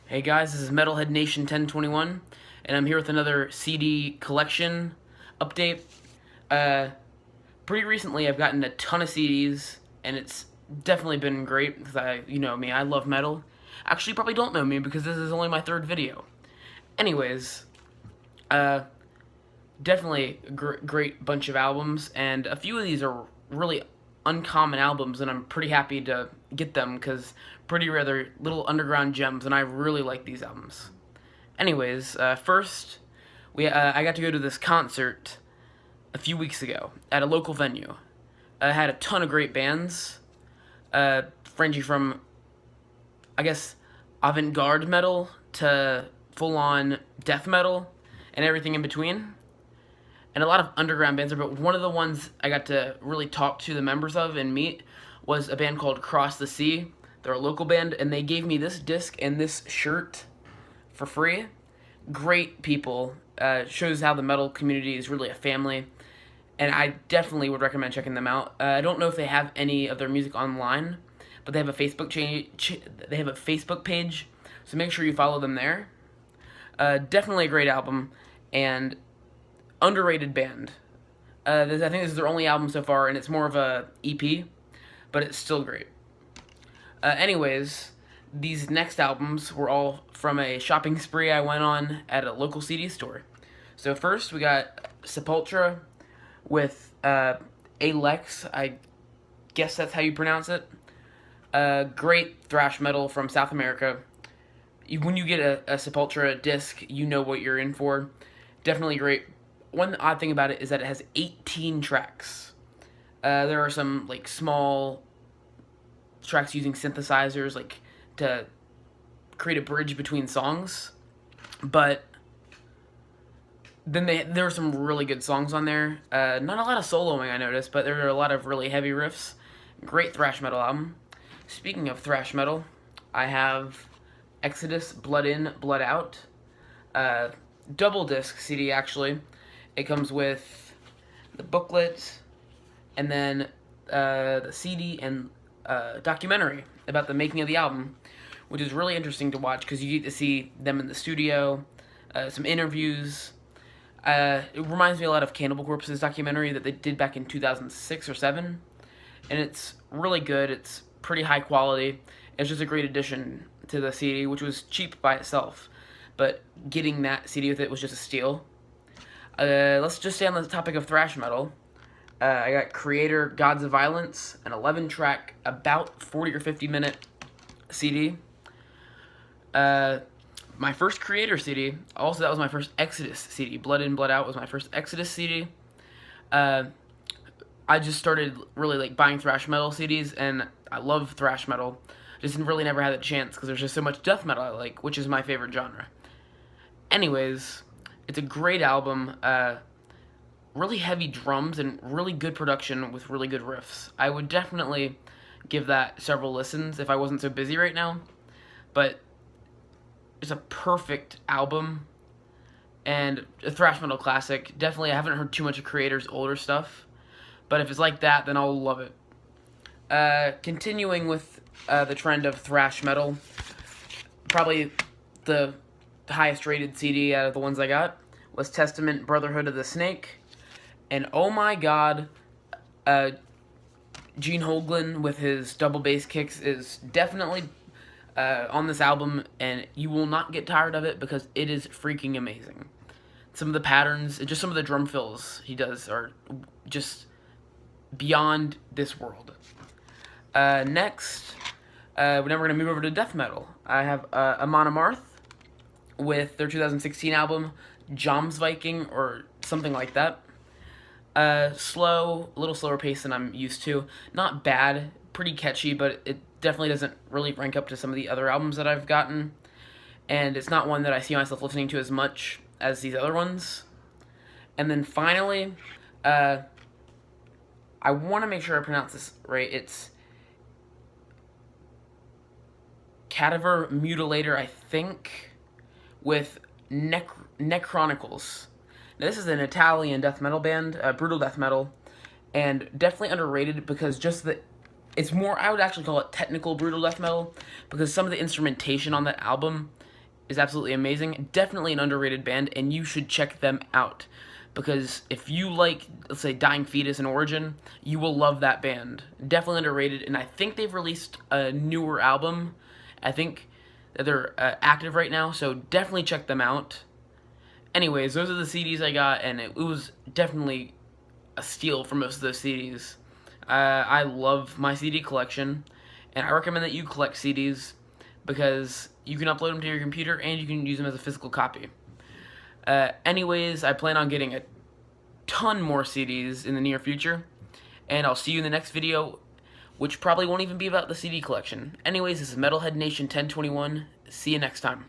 Hey guys, this is Metalhead Nation 1021, and I'm here with another CD collection update. Uh, Pretty recently, I've gotten a ton of CDs, and it's definitely been great because you know me, I love metal. Actually, you probably don't know me because this is only my third video. Anyways, uh, definitely a great bunch of albums, and a few of these are really uncommon albums, and I'm pretty happy to get them because pretty rare. They're little underground gems, and I really like these albums. Anyways, first, I got to go to this concert a few weeks ago at a local venue. I had a ton of great bands, ranging from, I guess, avant-garde metal to full-on death metal and everything in between, and a lot of underground bands. But one of the ones I got to really talk to the members of and meet was a band called Cross the Sea. They're a local band, and they gave me this disc and this shirt for free. Great people. Shows how the metal community is really a family, and I definitely would recommend checking them out. I don't know if they have any of their music online, but they have a they have a Facebook page, so make sure you follow them there. Definitely a great album, and underrated band. I think this is their only album so far, and it's more of a EP, but it's still great. Anyways, these next albums were all from a shopping spree I went on at a local CD store. So first, we got Sepultura with Alex, I guess that's how you pronounce it. Great thrash metal from South America. When you get a Sepultura disc, you know what you're in for. Definitely great. One odd thing about it is that it has 18 tracks. There are some like small tracks using synthesizers like to create a bridge between songs, but then there are some really good songs on there. Not a lot of soloing I noticed, but there are a lot of really heavy riffs. Great thrash metal album. Speaking of thrash metal, I have Exodus Blood In, Blood Out. Double disc CD actually. It comes with the booklet and then the CD and documentary about the making of the album, which is really interesting to watch because you get to see them in the studio, some interviews. It reminds me a lot of Cannibal Corpse's documentary that they did back in 2006 or 7, and it's really good. It's pretty high quality. It's just a great addition to the CD, which was cheap by itself, but getting that CD with it was just a steal. Let's just stay on the topic of thrash metal. I got Creator Gods of Violence, an 11-track, about 40 or 50 minute CD. My first Creator CD, also that was my first Exodus CD. Blood In, Blood Out was my first Exodus CD. I just started really like buying thrash metal CDs, and I love thrash metal. Just really never had a chance because there's just so much death metal I like, which is my favorite genre. Anyways, it's a great album. Really heavy drums and really good production with really good riffs. I would definitely give that several listens if I wasn't so busy right now. But it's a perfect album and a thrash metal classic. Definitely, I haven't heard too much of Creator's older stuff, but if it's like that, then I'll love it. Continuing with the trend of thrash metal, probably the highest rated CD out of the ones I got was Testament Brotherhood of the Snake. And oh my god, Gene Hoglan with his double bass kicks is definitely on this album, and you will not get tired of it because it is freaking amazing. Some of the patterns, and just some of the drum fills he does are just beyond this world. Next, now we're going to move over to death metal. I have Amon Amarth with their 2016 album, Jomsviking, or something like that. Slow, a little slower pace than I'm used to. Not bad, pretty catchy, but it definitely doesn't really rank up to some of the other albums that I've gotten. And it's not one that I see myself listening to as much as these other ones. And then finally, I want to make sure I pronounce this right. It's Cadaver Mutilator, I think, with Necronicles. Now, this is an Italian death metal band, brutal death metal, and definitely underrated because it's more, I would actually call it technical brutal death metal, because some of the instrumentation on that album is absolutely amazing. Definitely an underrated band, and you should check them out. Because if you like, let's say, Dying Fetus and Origin, you will love that band. Definitely underrated, and I think they've released a newer album. I think that they're active right now, so definitely check them out. Anyways, those are the CDs I got, and it was definitely a steal for most of those CDs. I love my CD collection, and I recommend that you collect CDs because you can upload them to your computer and you can use them as a physical copy. Anyways, I plan on getting a ton more CDs in the near future, and I'll see you in the next video, which probably won't even be about the CD collection. Anyways, this is Metalhead Nation 1021. See you next time.